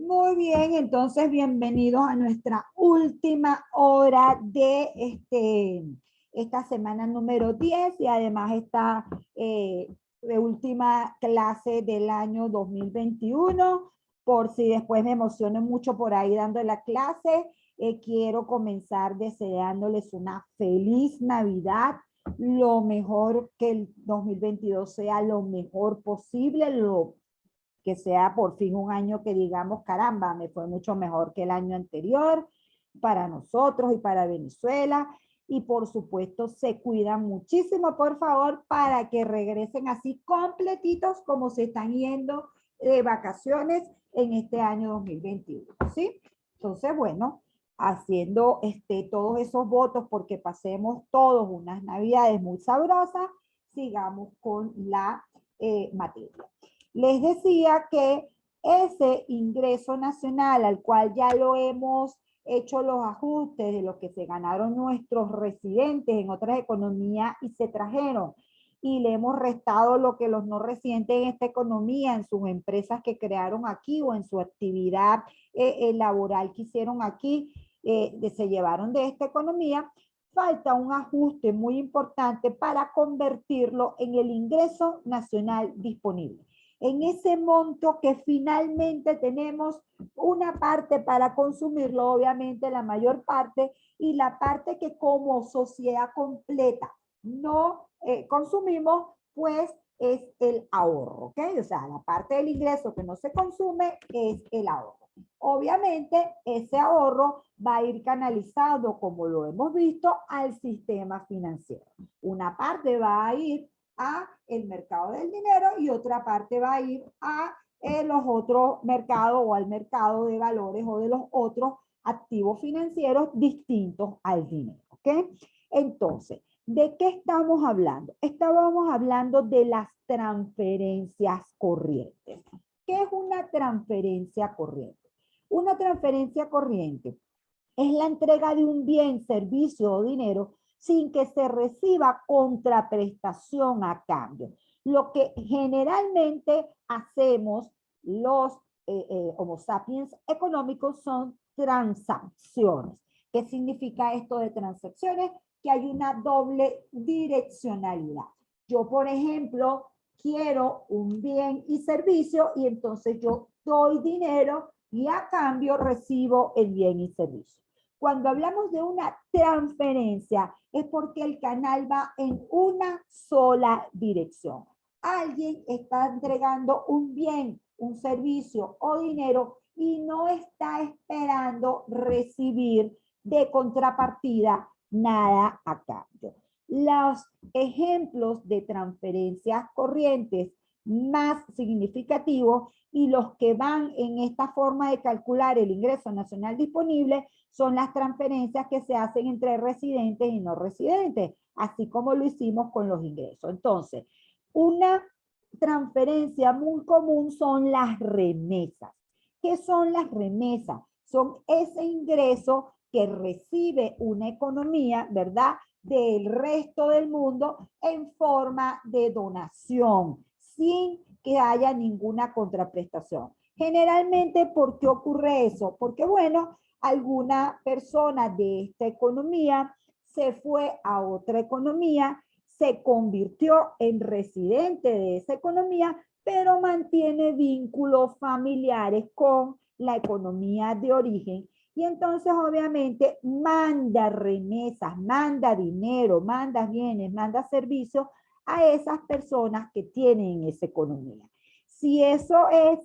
Muy bien, entonces bienvenidos a nuestra última hora de esta semana número 10 y además esta de última clase del año 2021. Por si después me emociono mucho por ahí dando la clase, quiero comenzar deseándoles una feliz Navidad, lo mejor que el 2022 sea lo mejor posible, que sea por fin un año que digamos, caramba, me fue mucho mejor que el año anterior para nosotros y para Venezuela. Y por supuesto, se cuidan muchísimo, por favor, para que regresen así completitos como se están yendo de vacaciones en este año 2021, ¿sí? Entonces, bueno, haciendo todos esos votos porque pasemos todos unas navidades muy sabrosas, sigamos con la materia. Les decía que ese ingreso nacional al cual ya lo hemos hecho los ajustes de lo que se ganaron nuestros residentes en otras economías y se trajeron, y le hemos restado lo que los no residentes en esta economía, en sus empresas que crearon aquí o en su actividad laboral que hicieron aquí, se llevaron de esta economía. Falta un ajuste muy importante para convertirlo en el ingreso nacional disponible, en ese monto que finalmente tenemos una parte para consumirlo, obviamente la mayor parte, y la parte que como sociedad completa no consumimos, pues es el ahorro, ¿ok? O sea, la parte del ingreso que no se consume es el ahorro. Obviamente, ese ahorro va a ir canalizado, como lo hemos visto, al sistema financiero. Una parte va a ir a el mercado del dinero y otra parte va a ir a los otros mercados o al mercado de valores o de los otros activos financieros distintos al dinero, ¿ok? Entonces, ¿de qué estamos hablando? Estábamos hablando de las transferencias corrientes. ¿Qué es una transferencia corriente? Una transferencia corriente es la entrega de un bien, servicio o dinero sin que se reciba contraprestación a cambio. Lo que generalmente hacemos los Homo sapiens económicos son transacciones. ¿Qué significa esto de transacciones? Que hay una doble direccionalidad. Yo, por ejemplo, quiero un bien y servicio y entonces yo doy dinero y a cambio recibo el bien y servicio. Cuando hablamos de una transferencia es porque el canal va en una sola dirección. Alguien está entregando un bien, un servicio o dinero y no está esperando recibir de contrapartida nada a cambio. Los ejemplos de transferencias corrientes más significativos y los que van en esta forma de calcular el ingreso nacional disponible son las transferencias que se hacen entre residentes y no residentes, así como lo hicimos con los ingresos. Entonces, una transferencia muy común son las remesas. ¿Qué son las remesas? Son ese ingreso que recibe una economía, ¿verdad?, del resto del mundo en forma de donación, sin que haya ninguna contraprestación. Generalmente, ¿por qué ocurre eso? Porque, bueno, alguna persona de esta economía se fue a otra economía, se convirtió en residente de esa economía, pero mantiene vínculos familiares con la economía de origen. Y entonces, obviamente, manda remesas, manda dinero, manda bienes, manda servicios a esas personas que tienen esa economía. Si eso es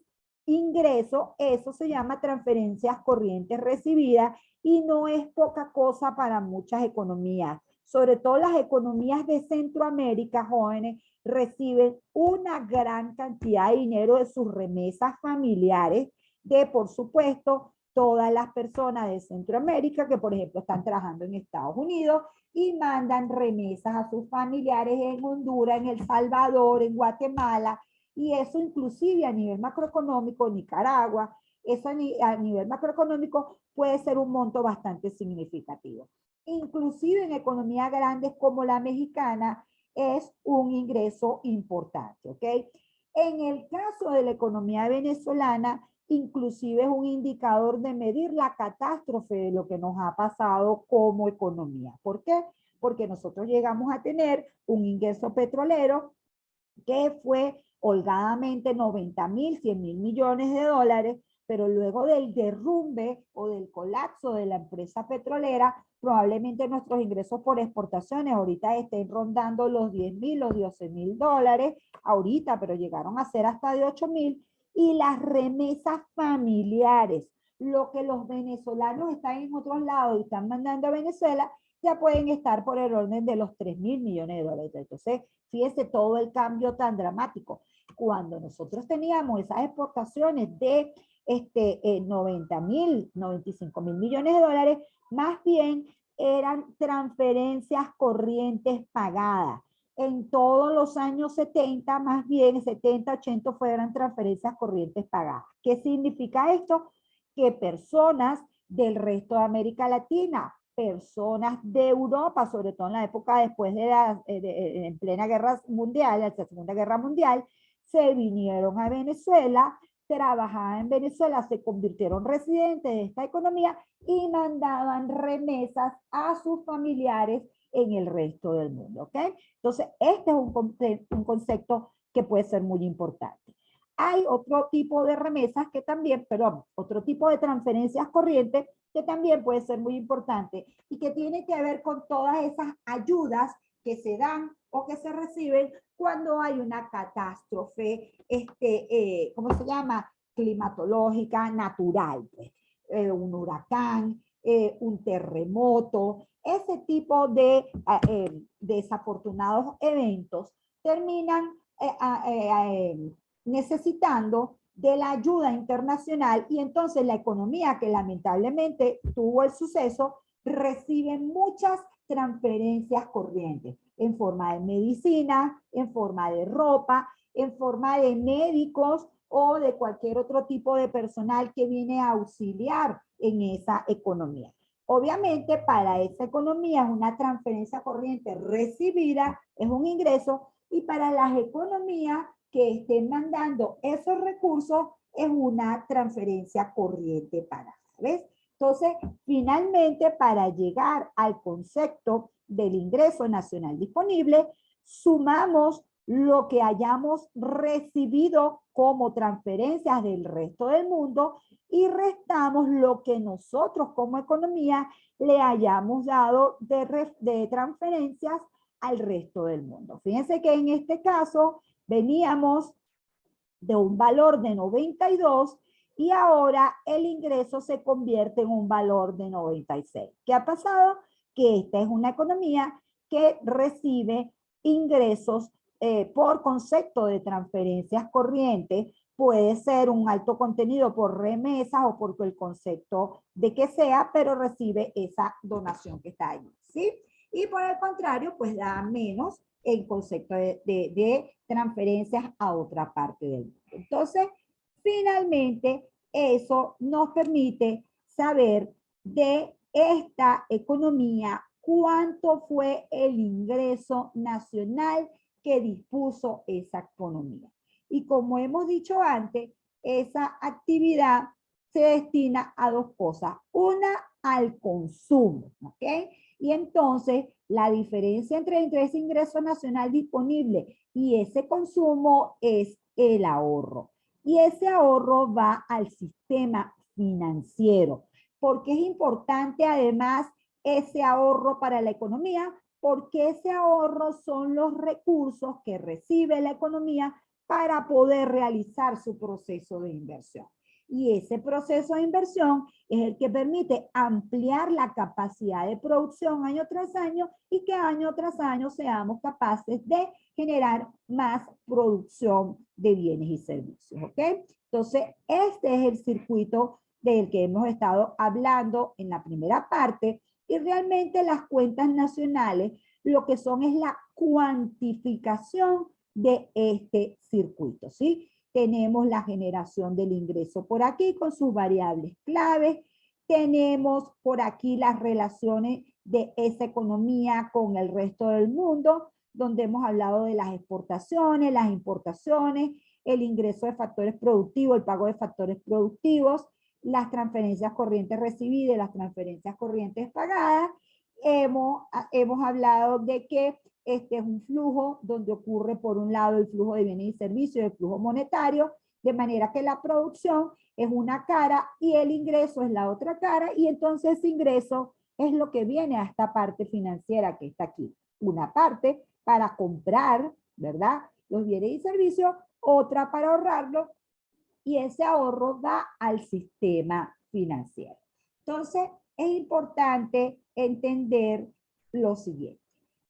ingreso, eso se llama transferencias corrientes recibidas y no es poca cosa para muchas economías. Sobre todo las economías de Centroamérica, jóvenes, reciben una gran cantidad de dinero de sus remesas familiares, de, por supuesto, todas las personas de Centroamérica que, por ejemplo, están trabajando en Estados Unidos y mandan remesas a sus familiares en Honduras, en El Salvador, en Guatemala, y eso inclusive a nivel macroeconómico, Nicaragua, eso a nivel macroeconómico puede ser un monto bastante significativo. Inclusive en economías grandes como la mexicana es un ingreso importante, ¿ok? En el caso de la economía venezolana, inclusive es un indicador de medir la catástrofe de lo que nos ha pasado como economía. ¿Por qué? Porque nosotros llegamos a tener un ingreso petrolero que fue holgadamente 90.000, 100.000 millones de dólares, pero luego del derrumbe o del colapso de la empresa petrolera, probablemente nuestros ingresos por exportaciones ahorita estén rondando los 10.000, los 12.000 dólares, ahorita, pero llegaron a ser hasta de 8.000, y las remesas familiares, lo que los venezolanos están en otros lados y están mandando a Venezuela, ya pueden estar por el orden de los 3.000 millones de dólares. Entonces, fíjese todo el cambio tan dramático. Cuando nosotros teníamos esas exportaciones de 90.000, 95.000 millones de dólares, más bien eran transferencias corrientes pagadas. En todos los años 70, más bien 70, 80 fueran transferencias corrientes pagadas. ¿Qué significa esto? Que personas del resto de América Latina, personas de Europa, sobre todo en la época después de en plena guerra mundial, la Segunda Guerra Mundial, se vinieron a Venezuela, trabajaban en Venezuela, se convirtieron residentes de esta economía y mandaban remesas a sus familiares en el resto del mundo, ¿ok? Entonces, este es un concepto que puede ser muy importante. Hay otro tipo de remesas que también, perdón, otro tipo de transferencias corrientes que también puede ser muy importante y que tiene que ver con todas esas ayudas que se dan o que se reciben cuando hay una catástrofe, ¿cómo se llama? Climatológica, natural, pues. Un huracán, un terremoto, ese tipo de desafortunados eventos terminan necesitando de la ayuda internacional y entonces la economía que lamentablemente tuvo el suceso recibe muchas transferencias corrientes en forma de medicina, en forma de ropa, en forma de médicos o de cualquier otro tipo de personal que viene a auxiliar en esa economía. Obviamente, para esa economía, una transferencia corriente recibida es un ingreso y para las economías que estén mandando esos recursos es una transferencia corriente pagada, ¿ves? Entonces, finalmente, para llegar al concepto del ingreso nacional disponible, sumamos lo que hayamos recibido como transferencias del resto del mundo y restamos lo que nosotros como economía le hayamos dado de transferencias al resto del mundo. Fíjense que en este caso veníamos de un valor de 92 y ahora el ingreso se convierte en un valor de 96. ¿Qué ha pasado? Que esta es una economía que recibe ingresos por concepto de transferencias corrientes, puede ser un alto contenido por remesas o por el concepto de que sea, pero recibe esa donación que está ahí, ¿sí? Y por el contrario, pues da menos en concepto de transferencias a otra parte del mundo. Entonces, finalmente, eso nos permite saber de esta economía cuánto fue el ingreso nacional que dispuso esa economía. Y como hemos dicho antes, esa actividad se destina a dos cosas. Una, al consumo, ¿ok? Y entonces, la diferencia entre ese ingreso nacional disponible y ese consumo es el ahorro. Y ese ahorro va al sistema financiero. ¿Por qué es importante además ese ahorro para la economía? Porque ese ahorro son los recursos que recibe la economía para poder realizar su proceso de inversión. Y ese proceso de inversión es el que permite ampliar la capacidad de producción año tras año y que año tras año seamos capaces de generar más producción de bienes y servicios, ¿ok? Entonces, este es el circuito del que hemos estado hablando en la primera parte y realmente las cuentas nacionales lo que son es la cuantificación de este circuito, ¿sí? Tenemos la generación del ingreso por aquí con sus variables claves. Tenemos por aquí las relaciones de esa economía con el resto del mundo, donde hemos hablado de las exportaciones, las importaciones, el ingreso de factores productivos, el pago de factores productivos, las transferencias corrientes recibidas, las transferencias corrientes pagadas. Hemos hablado de que este es un flujo donde ocurre por un lado el flujo de bienes y servicios, el flujo monetario, de manera que la producción es una cara y el ingreso es la otra cara, y entonces ese ingreso es lo que viene a esta parte financiera que está aquí. Una parte para comprar, ¿verdad?, los bienes y servicios, otra para ahorrarlo, y ese ahorro va al sistema financiero. Entonces, es importante entender lo siguiente.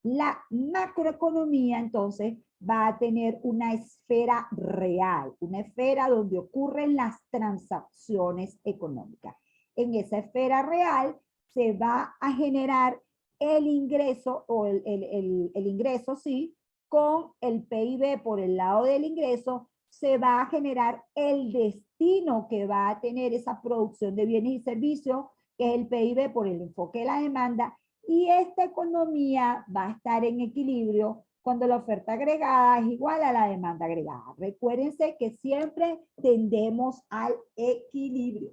La macroeconomía, entonces, va a tener una esfera real, una esfera donde ocurren las transacciones económicas. En esa esfera real se va a generar el ingreso, o el ingreso, sí, con el PIB por el lado del ingreso, se va a generar el destino que va a tener esa producción de bienes y servicios, que es el PIB por el enfoque de la demanda, y esta economía va a estar en equilibrio cuando la oferta agregada es igual a la demanda agregada. Recuérdense que siempre tendemos al equilibrio.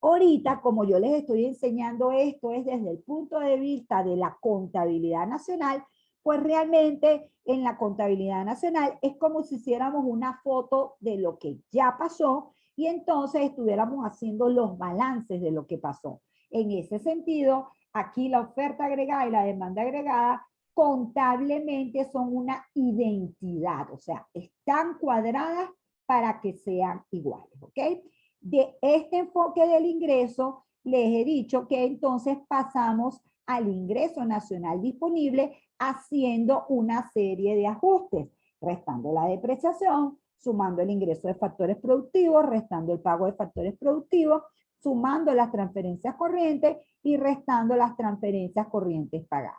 Ahorita, como yo les estoy enseñando esto, es desde el punto de vista de la contabilidad nacional, pues realmente en la contabilidad nacional es como si hiciéramos una foto de lo que ya pasó y entonces estuviéramos haciendo los balances de lo que pasó. En ese sentido, aquí la oferta agregada y la demanda agregada contablemente son una identidad, o sea, están cuadradas para que sean iguales, ¿ok? De este enfoque del ingreso, les he dicho que entonces pasamos al ingreso nacional disponible haciendo una serie de ajustes, restando la depreciación, sumando el ingreso de factores productivos, restando el pago de factores productivos, sumando las transferencias corrientes y restando las transferencias corrientes pagadas.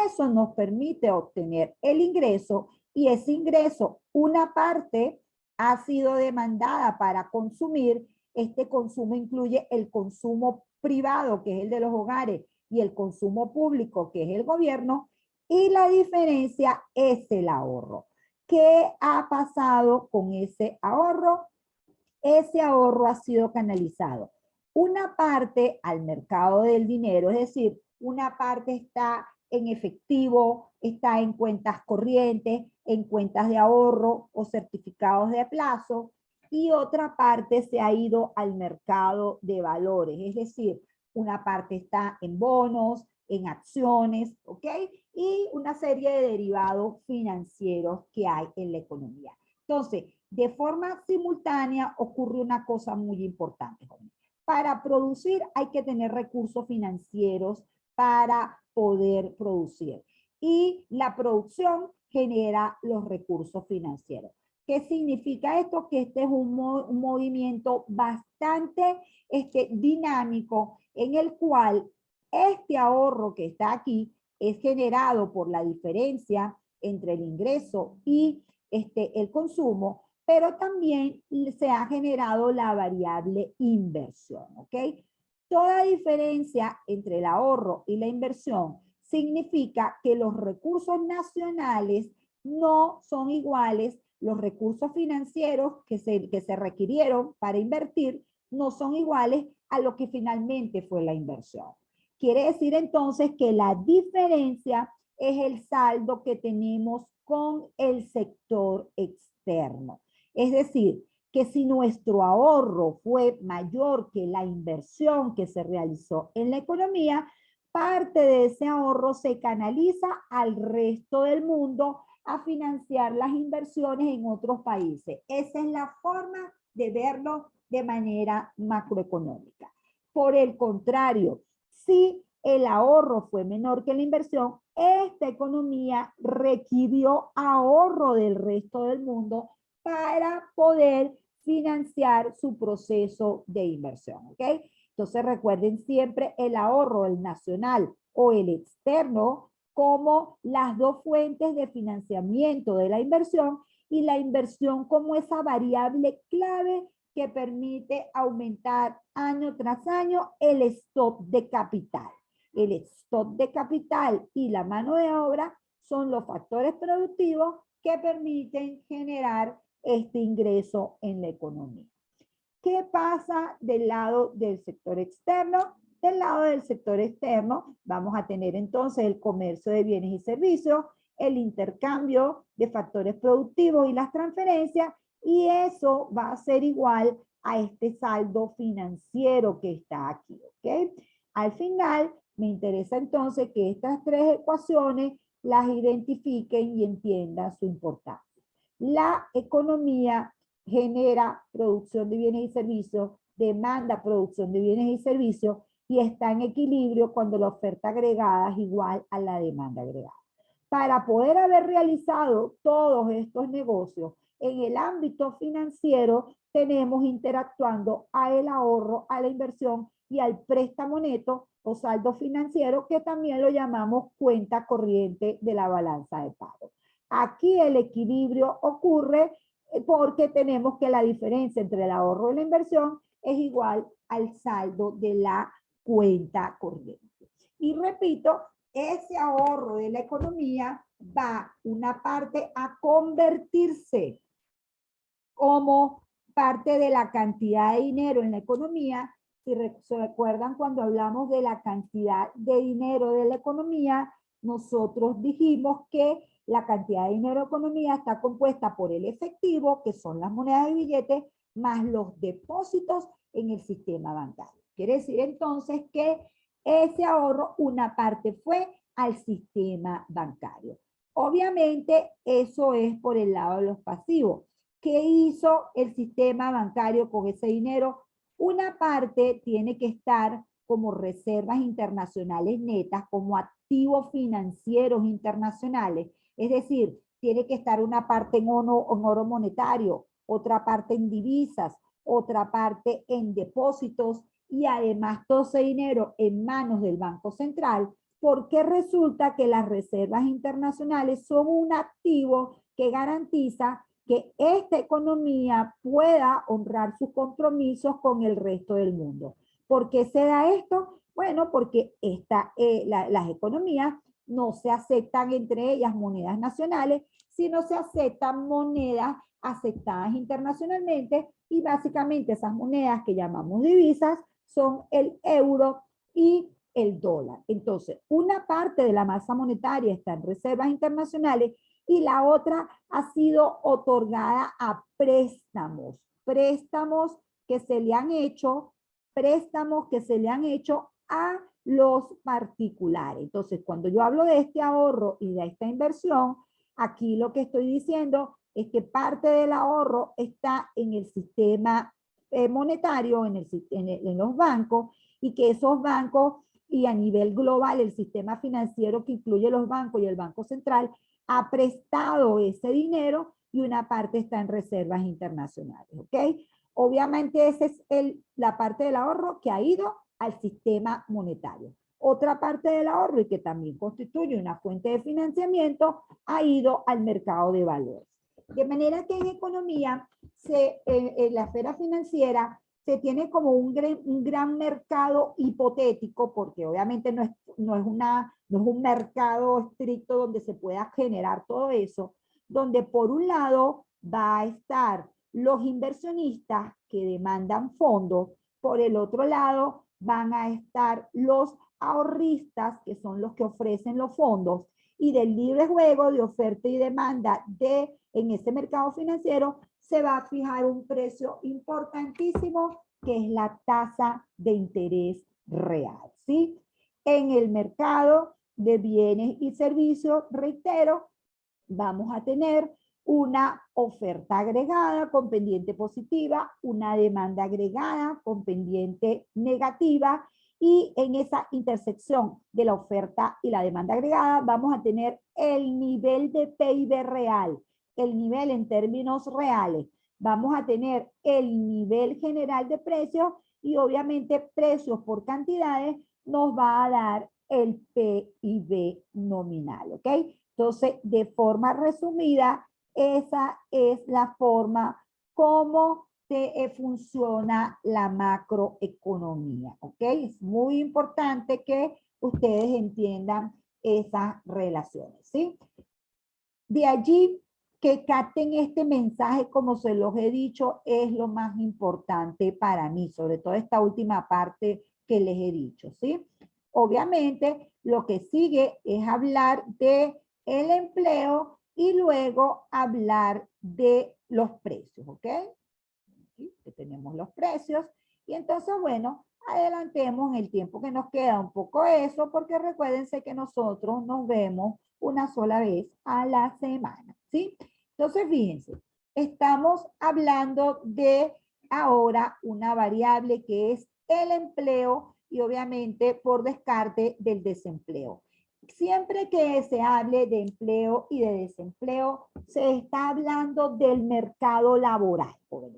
Eso nos permite obtener el ingreso, y ese ingreso, una parte ha sido demandada para consumir. Este consumo incluye el consumo privado, que es el de los hogares, y el consumo público, que es el gobierno, y la diferencia es el ahorro. ¿Qué ha pasado con ese ahorro? Ese ahorro ha sido canalizado. Una parte al mercado del dinero, es decir, una parte está en efectivo, está en cuentas corrientes, en cuentas de ahorro o certificados de plazo, y otra parte se ha ido al mercado de valores, es decir, una parte está en bonos, en acciones, ¿ok? Y una serie de derivados financieros que hay en la economía. Entonces, de forma simultánea ocurre una cosa muy importante. Para producir hay que tener recursos financieros para poder producir. Y la producción genera los recursos financieros. ¿Qué significa esto? Que este es un movimiento bastante dinámico, en el cual este ahorro que está aquí es generado por la diferencia entre el ingreso y el consumo, pero también se ha generado la variable inversión, ¿ok? Toda diferencia entre el ahorro y la inversión significa que los recursos nacionales no son iguales, los recursos financieros que se requirieron para invertir no son iguales a lo que finalmente fue la inversión. Quiere decir entonces que la diferencia es el saldo que tenemos con el sector externo. Es decir, que si nuestro ahorro fue mayor que la inversión que se realizó en la economía, parte de ese ahorro se canaliza al resto del mundo a financiar las inversiones en otros países. Esa es la forma de verlo de manera macroeconómica. Por el contrario, si el ahorro fue menor que la inversión, esta economía requirió ahorro del resto del mundo para poder financiar su proceso de inversión, ¿ok? Entonces recuerden siempre el ahorro, el nacional o el externo, como las dos fuentes de financiamiento de la inversión, y la inversión como esa variable clave que permite aumentar año tras año el stock de capital. El stock de capital y la mano de obra son los factores productivos que permiten generar este ingreso en la economía. ¿Qué pasa del lado del sector externo? Del lado del sector externo vamos a tener entonces el comercio de bienes y servicios, el intercambio de factores productivos y las transferencias, y eso va a ser igual a este saldo financiero que está aquí, ¿ok? Al final, me interesa entonces que estas tres ecuaciones las identifiquen y entiendan su importancia. La economía genera producción de bienes y servicios, demanda producción de bienes y servicios, y está en equilibrio cuando la oferta agregada es igual a la demanda agregada. Para poder haber realizado todos estos negocios en el ámbito financiero, tenemos interactuando al ahorro, a la inversión y al préstamo neto o saldo financiero, que también lo llamamos cuenta corriente de la balanza de pago. Aquí el equilibrio ocurre porque tenemos que la diferencia entre el ahorro y la inversión es igual al saldo de la cuenta corriente. Y repito, ese ahorro de la economía va una parte a convertirse como parte de la cantidad de dinero en la economía. Si recuerdan, cuando hablamos de la cantidad de dinero de la economía, nosotros dijimos que la cantidad de dinero de la economía está compuesta por el efectivo, que son las monedas de billetes, más los depósitos en el sistema bancario. Quiere decir entonces que ese ahorro, una parte fue al sistema bancario. Obviamente, eso es por el lado de los pasivos. ¿Qué hizo el sistema bancario con ese dinero? Una parte tiene que estar como reservas internacionales netas, como activos financieros internacionales. Es decir, tiene que estar una parte en oro monetario, otra parte en divisas, otra parte en depósitos, y además todo ese dinero en manos del Banco Central, porque resulta que las reservas internacionales son un activo que garantiza que esta economía pueda honrar sus compromisos con el resto del mundo. ¿Por qué se da esto? Bueno, porque las economías no se aceptan entre ellas monedas nacionales, sino se aceptan monedas aceptadas internacionalmente, y básicamente esas monedas que llamamos divisas son el euro y el dólar. Entonces, una parte de la masa monetaria está en reservas internacionales y la otra ha sido otorgada a préstamos, préstamos que se le han hecho a los particulares. Entonces, cuando yo hablo de este ahorro y de esta inversión, aquí lo que estoy diciendo es que parte del ahorro está en el sistema monetario, en los bancos, y que esos bancos, y a nivel global el sistema financiero que incluye los bancos y el Banco Central, ha prestado ese dinero, y una parte está en reservas internacionales, ¿ok? Obviamente esa es la parte del ahorro que ha ido al sistema monetario. Otra parte del ahorro, y que también constituye una fuente de financiamiento, ha ido al mercado de valores. De manera que en economía, en la esfera financiera, se tiene como un gran mercado hipotético, porque obviamente no es un mercado estricto donde se pueda generar todo eso, donde por un lado va a estar los inversionistas que demandan fondos, por el otro lado van a estar los ahorristas, que son los que ofrecen los fondos, y del libre juego de oferta y demanda en ese mercado financiero se va a fijar un precio importantísimo, que es la tasa de interés real, ¿sí? En el mercado de bienes y servicios, reitero, vamos a tener una oferta agregada con pendiente positiva, una demanda agregada con pendiente negativa, y en esa intersección de la oferta y la demanda agregada vamos a tener el nivel de PIB real, el nivel en términos reales. Vamos a tener el nivel general de precios, y obviamente precios por cantidades nos va a dar el PIB nominal, ¿ok? Entonces, de forma resumida, esa es la forma como funciona la macroeconomía, ¿ok? Es muy importante que ustedes entiendan esas relaciones, ¿sí? De allí que capten este mensaje, como se los he dicho, es lo más importante para mí, sobre todo esta última parte que les he dicho, ¿sí? Obviamente, lo que sigue es hablar de el empleo y luego hablar de los precios, ¿ok? Aquí tenemos los precios. Y entonces, bueno, adelantemos en el tiempo que nos queda un poco eso, porque recuérdense que nosotros nos vemos una sola vez a la semana, ¿sí? Entonces, fíjense, estamos hablando de ahora una variable que es el empleo y obviamente por descarte del desempleo. Siempre que se hable de empleo y de desempleo, se está hablando del mercado laboral,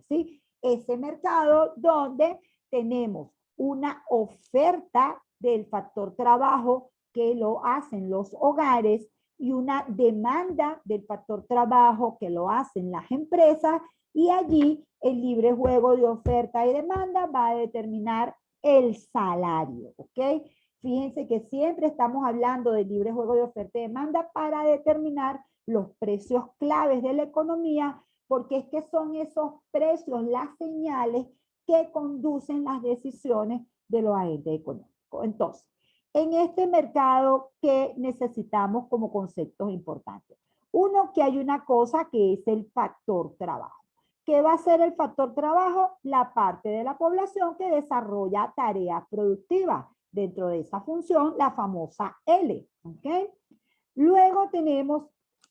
¿sí? Ese mercado donde tenemos una oferta del factor trabajo que lo hacen los hogares y una demanda del factor trabajo que lo hacen las empresas, y allí el libre juego de oferta y demanda va a determinar el salario, ¿ok? Fíjense que siempre estamos hablando del libre juego de oferta y demanda para determinar los precios claves de la economía, porque es que son esos precios las señales que conducen las decisiones de los agentes económicos. Entonces, en este mercado, ¿qué necesitamos como conceptos importantes? Uno, que hay una cosa que es el factor trabajo. ¿Qué va a ser el factor trabajo? La parte de la población que desarrolla tareas productivas. Dentro de esa función, la famosa L. ¿Okay? Luego tenemos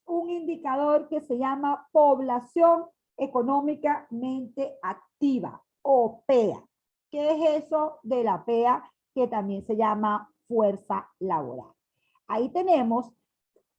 un indicador que se llama población económicamente activa o PEA. ¿Qué es eso de la PEA? Que también se llama fuerza laboral. Ahí tenemos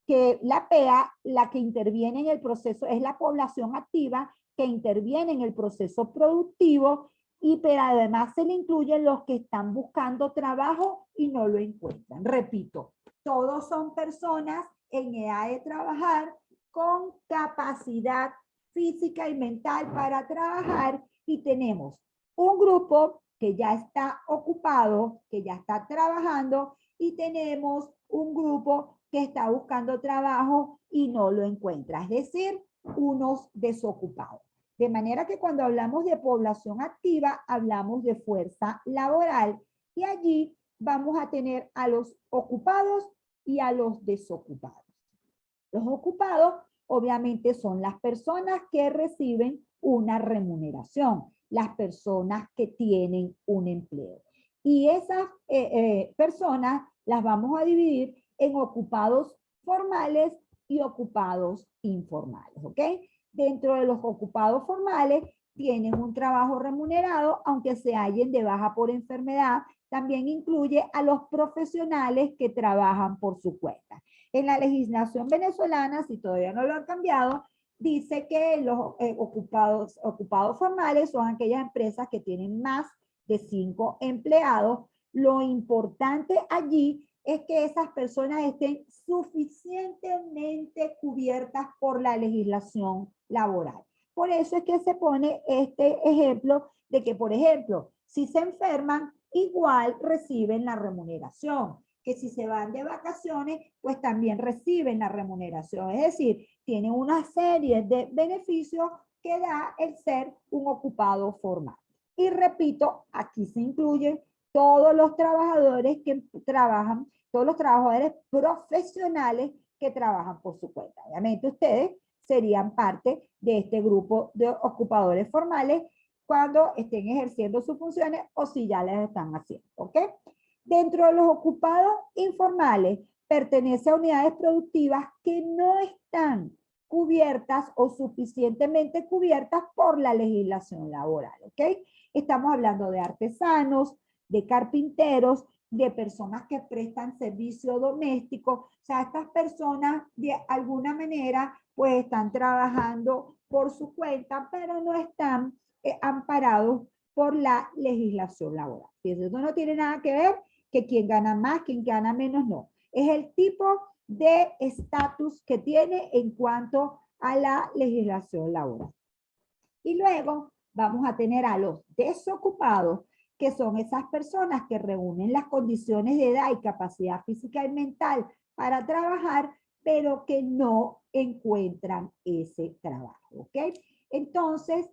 que la PEA, la que interviene en el proceso, es la población activa que interviene en el proceso productivo, y pero además se le incluyen los que están buscando trabajo y no lo encuentran. Repito, todos son personas en edad de trabajar con capacidad física y mental para trabajar, y tenemos un grupo que ya está ocupado, que ya está trabajando, y tenemos un grupo que está buscando trabajo y no lo encuentra, es decir, unos desocupados. De manera que cuando hablamos de población activa, hablamos de fuerza laboral, y allí vamos a tener a los ocupados y a los desocupados. Los ocupados obviamente son las personas que reciben una remuneración, las personas que tienen un empleo. Y esas personas las vamos a dividir en ocupados formales y ocupados informales, ¿ok? Dentro de los ocupados formales tienen un trabajo remunerado, aunque se hallen de baja por enfermedad. También incluye a los profesionales que trabajan por su cuenta. En la legislación venezolana, si todavía no lo han cambiado, dice que los ocupados formales son aquellas empresas que tienen más de 5 empleados. Lo importante allí es que esas personas estén suficientemente cubiertas por la legislación laboral. Por eso es que se pone este ejemplo de que, por ejemplo, si se enferman, igual reciben la remuneración. Que si se van de vacaciones, pues también reciben la remuneración. Es decir, tienen una serie de beneficios que da el ser un ocupado formal. Y repito, aquí se incluyen todos los trabajadores que trabajan, todos los trabajadores profesionales que trabajan por su cuenta. Obviamente ustedes serían parte de este grupo de ocupadores formales cuando estén ejerciendo sus funciones o si ya las están haciendo, ¿ok? Dentro de los ocupados informales, pertenece a unidades productivas que no están cubiertas o suficientemente cubiertas por la legislación laboral, ¿ok? Estamos hablando de artesanos, de carpinteros, de personas que prestan servicio doméstico. O sea, estas personas de alguna manera pues están trabajando por su cuenta, pero no están amparados por la legislación laboral. Y eso no tiene nada que ver que quien gana más, quien gana menos, no. Es el tipo de estatus que tiene en cuanto a la legislación laboral. Y luego vamos a tener a los desocupados, que son esas personas que reúnen las condiciones de edad y capacidad física y mental para trabajar, pero que no encuentran ese trabajo, ¿ok? Entonces,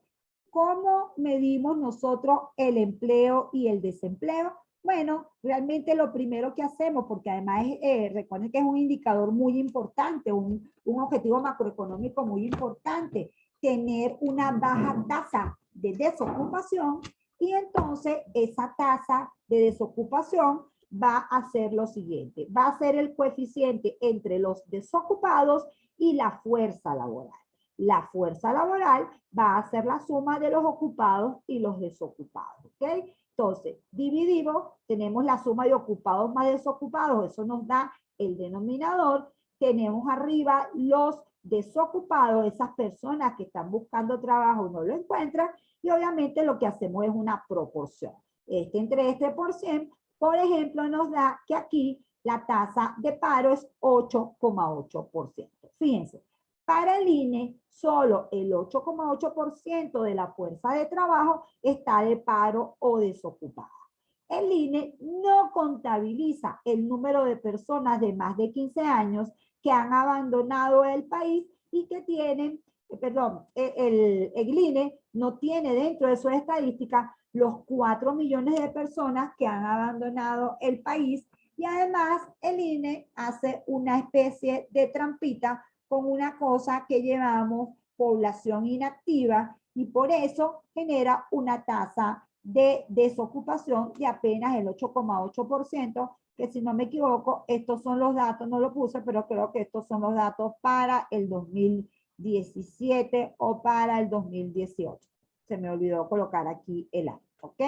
¿cómo medimos nosotros el empleo y el desempleo? Bueno, realmente lo primero que hacemos, porque además recuerden que es un indicador muy importante, un objetivo macroeconómico muy importante, tener una baja tasa de desocupación, y entonces esa tasa de desocupación va a ser lo siguiente, va a ser el coeficiente entre los desocupados y la fuerza laboral. La fuerza laboral va a ser la suma de los ocupados y los desocupados, ¿ok? Entonces, dividimos, tenemos la suma de ocupados más desocupados, eso nos da el denominador. Tenemos arriba los desocupados, esas personas que están buscando trabajo y no lo encuentran, y obviamente lo que hacemos es una proporción. Entre este por ejemplo, nos da que aquí la tasa de paro es 8,8%. Fíjense, para el INE, solo el 8,8% de la fuerza de trabajo está de paro o desocupada. El INE no contabiliza el número de personas de más de 15 años que han abandonado el país y que tienen, el INE no tiene dentro de su estadística los 4 millones de personas que han abandonado el país, y además el INE hace una especie de trampita con una cosa que llamamos población inactiva, y por eso genera una tasa de desocupación de apenas el 8,8%, que si no me equivoco, estos son los datos, no lo puse, pero creo que estos son los datos para el 2017 o para el 2018. Se me olvidó colocar aquí el año, ¿ok?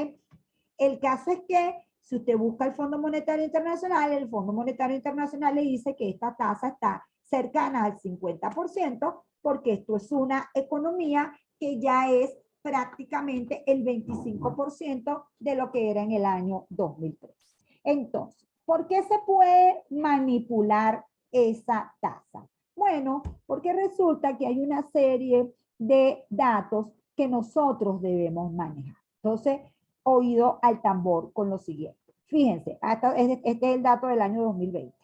El caso es que si usted busca el Fondo Monetario Internacional, el Fondo Monetario Internacional le dice que esta tasa está cercana al 50%, porque esto es una economía que ya es prácticamente el 25% de lo que era en el año 2003. Entonces, ¿por qué se puede manipular esa tasa? Bueno, porque resulta que hay una serie de datos que nosotros debemos manejar. Entonces, oído al tambor con lo siguiente. Fíjense, este es el dato del año 2020.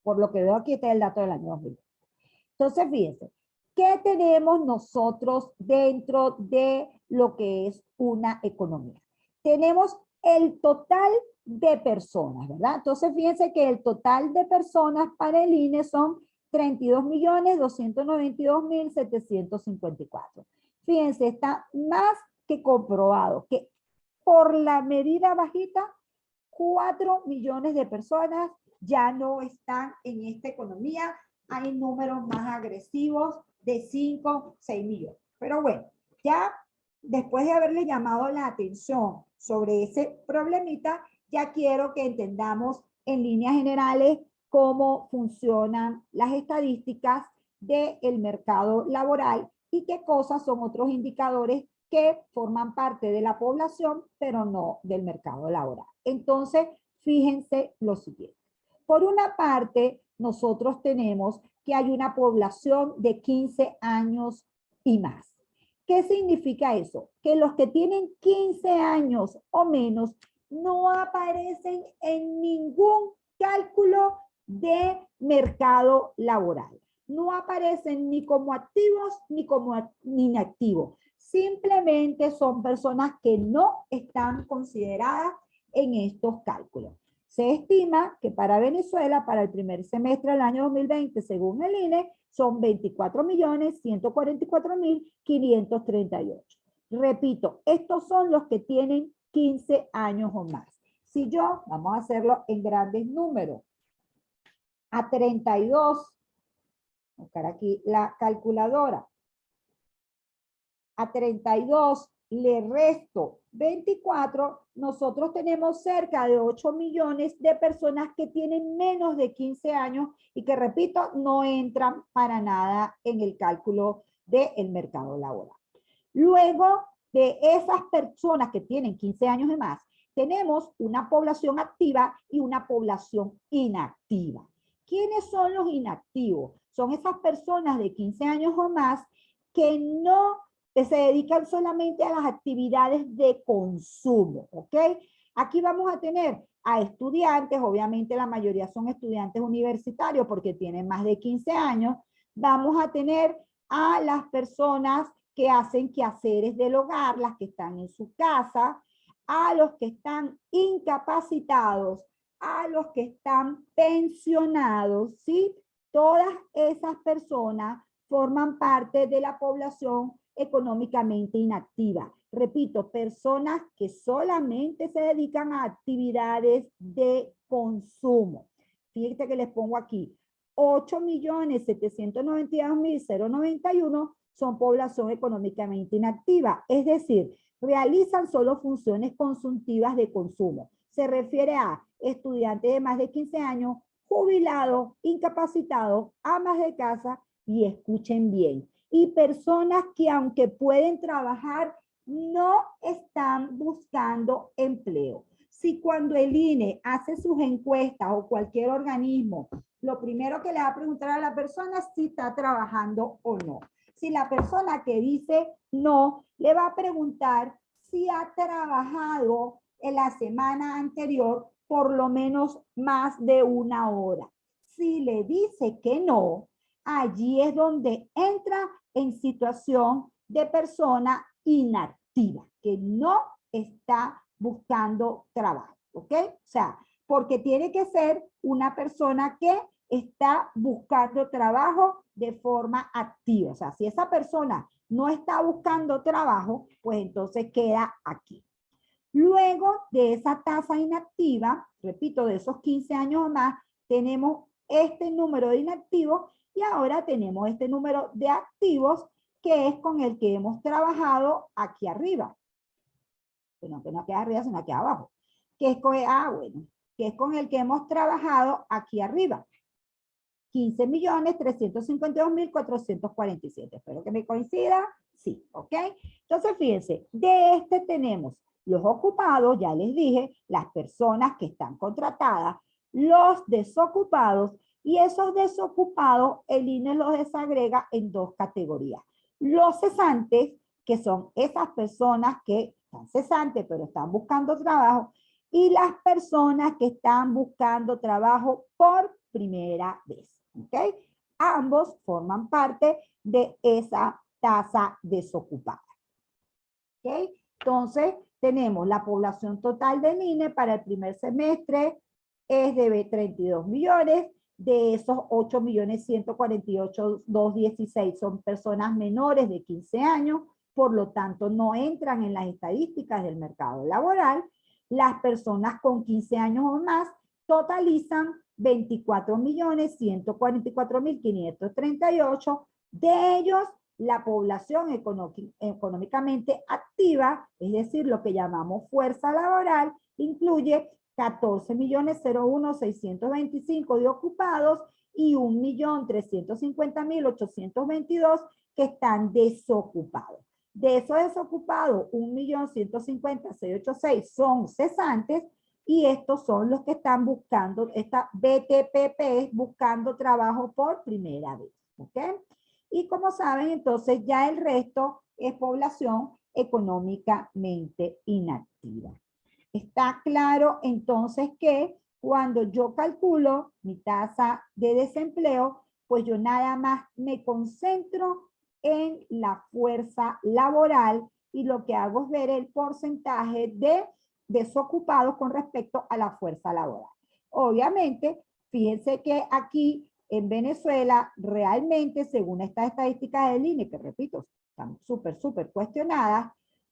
Por lo que veo aquí, este es el dato del año 2020. Entonces, fíjense, ¿qué tenemos nosotros dentro de lo que es una economía? Tenemos el total de personas, ¿verdad? Entonces, fíjense que el total de personas para el INE son 32.292.754. Fíjense, está más que comprobado que por la medida bajita, 4 millones de personas ya no están en esta economía. Hay números más agresivos de 5, 6 millones. Pero bueno, ya después de haberle llamado la atención sobre ese problemita, ya quiero que entendamos en líneas generales cómo funcionan las estadísticas del mercado laboral y qué cosas son otros indicadores que forman parte de la población, pero no del mercado laboral. Entonces, fíjense lo siguiente. Por una parte, nosotros tenemos que hay una población de 15 años y más. ¿Qué significa eso? Que los que tienen 15 años o menos no aparecen en ningún cálculo de mercado laboral. No aparecen ni como activos ni como inactivos. Simplemente son personas que no están consideradas en estos cálculos. Se estima que para Venezuela, para el primer semestre del año 2020, según el INE, son 24.144.538. Repito, estos son los que tienen 15 años o más. Si yo, vamos a hacerlo en grandes números, a 32, buscar aquí la calculadora, a 32 le resto 24, nosotros tenemos cerca de 8 millones de personas que tienen menos de 15 años y que, repito, no entran para nada en el cálculo del mercado laboral. Luego de esas personas que tienen 15 años y más, tenemos una población activa y una población inactiva. ¿Quiénes son los inactivos? Son esas personas de 15 años o más que no se dedican solamente a las actividades de consumo, ¿ok? Aquí vamos a tener a estudiantes, obviamente la mayoría son estudiantes universitarios porque tienen más de 15 años, vamos a tener a las personas que hacen quehaceres del hogar, las que están en su casa, a los que están incapacitados, a los que están pensionados, ¿sí? Todas esas personas forman parte de la población económicamente inactiva. Repito, personas que solamente se dedican a actividades de consumo. Fíjense que les pongo aquí, 8.792.091 son población económicamente inactiva, es decir, realizan solo funciones consultivas de consumo. Se refiere a estudiantes de más de 15 años, jubilados, incapacitados, amas de casa y escuchen bien. Y personas que aunque pueden trabajar, no están buscando empleo. Si cuando el INE hace sus encuestas o cualquier organismo, lo primero que le va a preguntar a la persona es si está trabajando o no. Si la persona que dice no, le va a preguntar si ha trabajado en la semana anterior por lo menos más de 1 hora. Si le dice que no, allí es donde entra en situación de persona inactiva, que no está buscando trabajo, ¿ok? O sea, porque tiene que ser una persona que está buscando trabajo de forma activa. O sea, si esa persona no está buscando trabajo, pues entonces queda aquí. Luego de esa tasa inactiva, repito, de esos 15 años o más, tenemos este número de inactivos y ahora tenemos este número de activos que es con el que hemos trabajado aquí arriba. Bueno, que no queda arriba, sino aquí abajo. Que es con, bueno, que es con el que hemos trabajado aquí arriba. 15.352.447. Espero que me coincida. Sí, ¿ok? Entonces, fíjense, de este tenemos los ocupados, ya les dije, las personas que están contratadas, los desocupados, y esos desocupados, el INE los desagrega en 2 categorías. Los cesantes, que son esas personas que están cesantes, pero están buscando trabajo, y las personas que están buscando trabajo por primera vez. ¿Ok? Ambos forman parte de esa tasa desocupada. ¿Ok? Entonces, tenemos la población total del INE para el primer semestre es de 32 millones. De esos 8.148.216 son personas menores de 15 años, por lo tanto no entran en las estadísticas del mercado laboral. Las personas con 15 años o más totalizan 24.144.538. De ellos, la población económicamente activa, es decir, lo que llamamos fuerza laboral, incluye 14.001.625 de ocupados y 1.350.822 que están desocupados. De esos desocupados, 1.150.686 son cesantes y estos son los que están buscando, esta BTPP, buscando trabajo por primera vez. ¿Ok? Y como saben, entonces ya el resto es población económicamente inactiva. Está claro entonces que cuando yo calculo mi tasa de desempleo, pues yo nada más me concentro en la fuerza laboral y lo que hago es ver el porcentaje de desocupados con respecto a la fuerza laboral. Obviamente, fíjense que aquí en Venezuela realmente, según estas estadísticas del INE, que repito, están súper cuestionadas,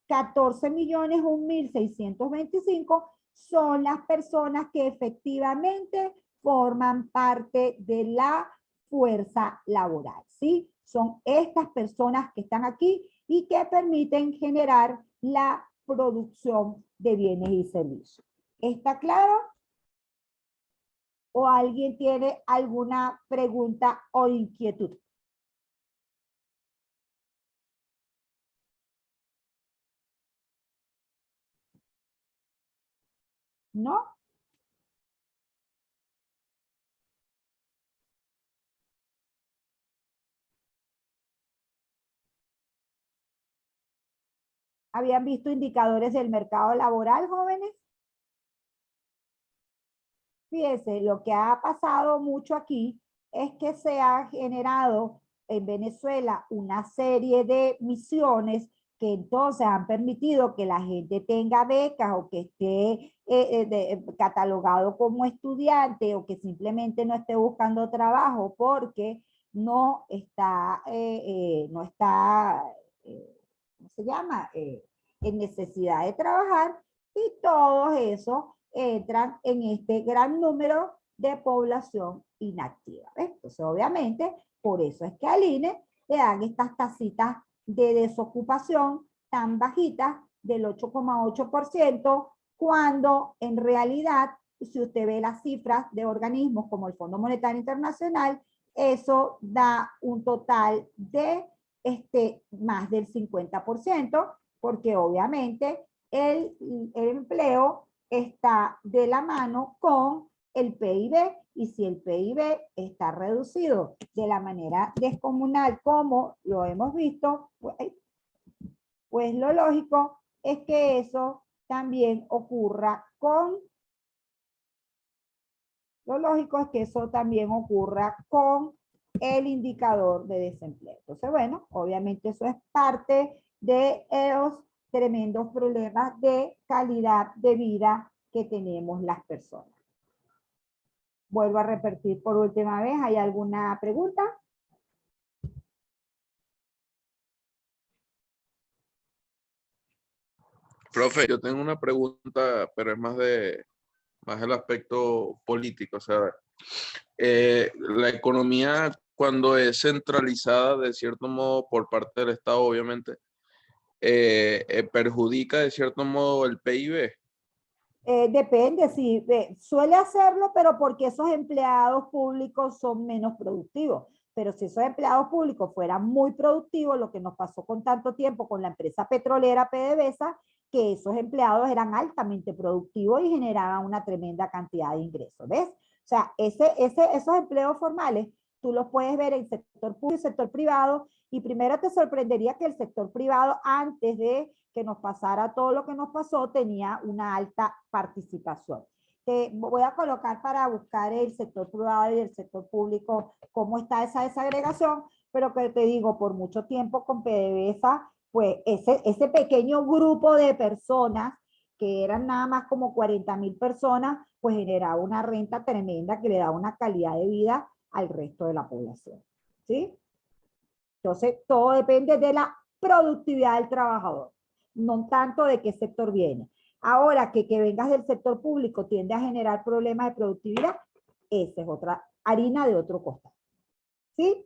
14.001.625 son las personas que efectivamente forman parte de la fuerza laboral, ¿sí? Son estas personas que están aquí y que permiten generar la producción de bienes y servicios. ¿Está claro? ¿O alguien tiene alguna pregunta o inquietud? ¿No? ¿Habían visto indicadores del mercado laboral, jóvenes? Fíjense, lo que ha pasado mucho aquí es que se ha generado en Venezuela una serie de misiones que entonces han permitido que la gente tenga becas o que esté catalogado como estudiante o que simplemente no esté buscando trabajo porque no está, ¿cómo se llama? En necesidad de trabajar, y todos esos entran en este gran número de población inactiva. ¿Ves? Entonces, obviamente, por eso es que al INE le dan estas tasitas de desocupación tan bajitas del 8,8%, cuando en realidad, si usted ve las cifras de organismos como el Fondo Monetario Internacional, eso da un total de más del 50%, porque obviamente el empleo está de la mano con el PIB, y si el PIB está reducido de la manera descomunal como lo hemos visto, pues lo lógico es que eso también ocurra con el indicador de desempleo. Entonces, bueno, obviamente eso es parte de los tremendos problemas de calidad de vida que tenemos las personas. Vuelvo a repetir por última vez, ¿hay alguna pregunta? Profe, yo tengo una pregunta, pero es más el aspecto político. O sea, la economía, cuando es centralizada de cierto modo por parte del Estado, obviamente, perjudica de cierto modo el PIB. Depende, sí, suele hacerlo, pero porque esos empleados públicos son menos productivos. Pero si esos empleados públicos fueran muy productivos, lo que nos pasó con tanto tiempo con la empresa petrolera PDVSA, que esos empleados eran altamente productivos y generaban una tremenda cantidad de ingresos, ¿ves? O sea, esos empleos formales, tú los puedes ver en sector público y sector privado, y primero te sorprendería que el sector privado, antes de que nos pasara todo lo que nos pasó, tenía una alta participación. Te voy a colocar para buscar el sector privado y el sector público, cómo está esa desagregación, pero que te digo, por mucho tiempo con PDVSA, pues ese pequeño grupo de personas, que eran nada más como 40,000 personas, pues generaba una renta tremenda que le daba una calidad de vida al resto de la población. ¿Sí? Entonces, todo depende de la productividad del trabajador, no tanto de qué sector viene. Ahora, que vengas del sector público tiende a generar problemas de productividad, esa es otra harina de otro costal. ¿Sí?